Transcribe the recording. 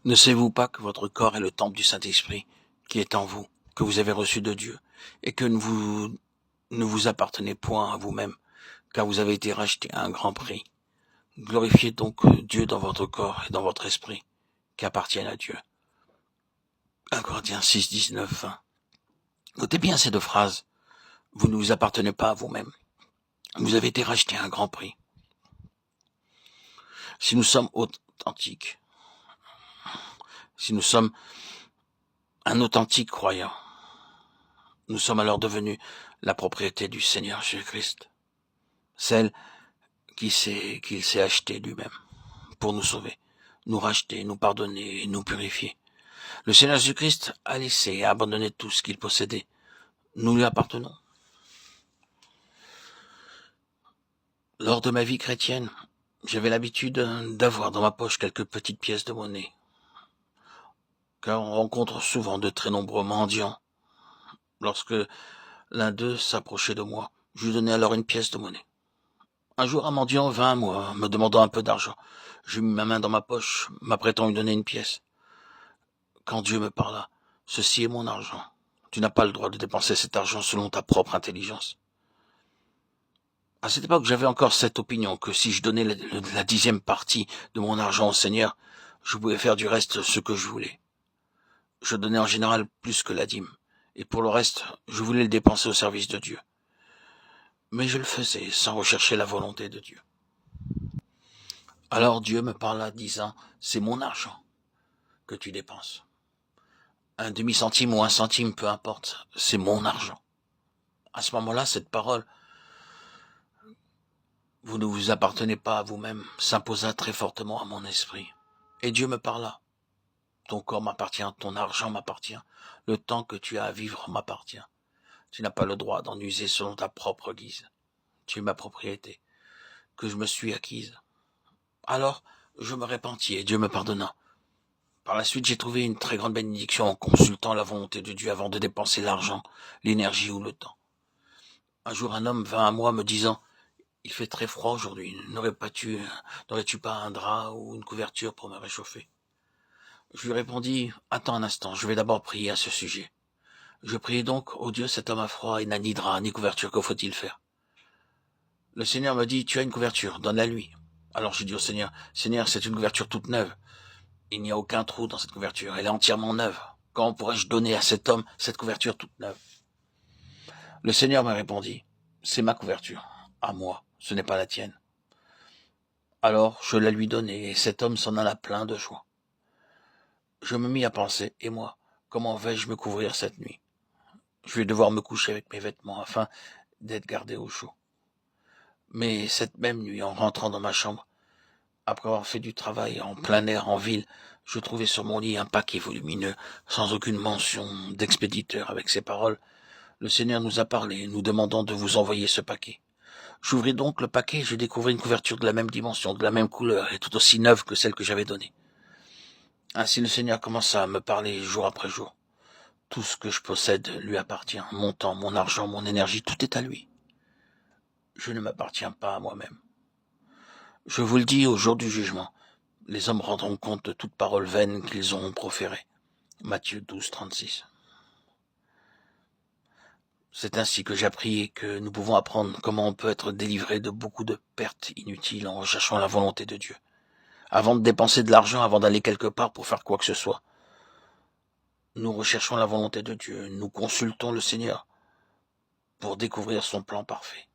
Ne savez-vous pas que votre corps est le temple du Saint-Esprit qui est en vous, que vous avez reçu de Dieu, et que ne vous appartenez point à vous-même, car vous avez été racheté à un grand prix. Glorifiez donc Dieu dans votre corps et dans votre esprit, qui appartiennent à Dieu. 1 Corinthiens 6, 19, 20. Notez bien ces deux phrases. Vous ne vous appartenez pas à vous-même. Vous avez été racheté à un grand prix. Si nous sommes authentiques, si nous sommes un authentique croyant, nous sommes alors devenus la propriété du Seigneur Jésus-Christ, celle qu'il s'est achetée lui-même pour nous sauver, nous racheter, nous pardonner et nous purifier. Le Seigneur Jésus-Christ a laissé et abandonné tout ce qu'il possédait. Nous lui appartenons. Lors de ma vie chrétienne, j'avais l'habitude d'avoir dans ma poche quelques petites pièces de monnaie, car on rencontre souvent de très nombreux mendiants. Lorsque l'un d'eux s'approchait de moi, je lui donnais alors une pièce de monnaie. Un jour, un mendiant vint à moi, me demandant un peu d'argent. Je mis ma main dans ma poche, m'apprêtant à lui donner une pièce. Quand Dieu me parla, « Ceci est mon argent. Tu n'as pas le droit de dépenser cet argent selon ta propre intelligence. » À cette époque, j'avais encore cette opinion que si je donnais la 10e partie de mon argent au Seigneur, je pouvais faire du reste ce que je voulais. Je donnais en général plus que la dîme, et pour le reste, je voulais le dépenser au service de Dieu. Mais je le faisais sans rechercher la volonté de Dieu. Alors Dieu me parla disant, « C'est mon argent que tu dépenses. Un demi-centime ou un centime, peu importe, c'est mon argent. » À ce moment-là, cette parole, « Vous ne vous appartenez pas à vous-même » s'imposa très fortement à mon esprit. Et Dieu me parla. « Ton corps m'appartient, ton argent m'appartient, le temps que tu as à vivre m'appartient. Tu n'as pas le droit d'en user selon ta propre guise. Tu es ma propriété, que je me suis acquise. » Alors, je me repentis et Dieu me pardonna. Par la suite, j'ai trouvé une très grande bénédiction en consultant la volonté de Dieu avant de dépenser l'argent, l'énergie ou le temps. Un jour, un homme vint à moi me disant, « Il fait très froid aujourd'hui, n'aurais-tu pas un drap ou une couverture pour me réchauffer ?» Je lui répondis, « Attends un instant, je vais d'abord prier à ce sujet. » Je priai donc, « Ô Dieu, cet homme a froid et n'a ni drap ni couverture, que faut-il faire ?» Le Seigneur me dit, « Tu as une couverture, donne-la lui. » Alors je dis au Seigneur, « Seigneur, c'est une couverture toute neuve. Il n'y a aucun trou dans cette couverture, elle est entièrement neuve. Quand pourrais-je donner à cet homme cette couverture toute neuve ?» Le Seigneur me répondit, « C'est ma couverture, à moi, ce n'est pas la tienne. » Alors je la lui donnai, et cet homme s'en alla plein de joie. Je me mis à penser, et moi, comment vais-je me couvrir cette nuit? Je vais devoir me coucher avec mes vêtements afin d'être gardé au chaud. Mais cette même nuit, en rentrant dans ma chambre, après avoir fait du travail en plein air en ville, je trouvai sur mon lit un paquet volumineux, sans aucune mention d'expéditeur, avec ces paroles, « Le Seigneur nous a parlé, nous demandant de vous envoyer ce paquet. » J'ouvris donc le paquet et je découvris une couverture de la même dimension, de la même couleur, et tout aussi neuve que celle que j'avais donnée. Ainsi le Seigneur commença à me parler jour après jour. Tout ce que je possède lui appartient, mon temps, mon argent, mon énergie, tout est à lui. Je ne m'appartiens pas à moi-même. Je vous le dis au jour du jugement, les hommes rendront compte de toute parole vaine qu'ils auront proférée. Matthieu 12, 36. C'est ainsi que j'appris et que nous pouvons apprendre comment on peut être délivré de beaucoup de pertes inutiles en recherchant la volonté de Dieu. Avant de dépenser de l'argent, avant d'aller quelque part pour faire quoi que ce soit, nous recherchons la volonté de Dieu, nous consultons le Seigneur pour découvrir son plan parfait.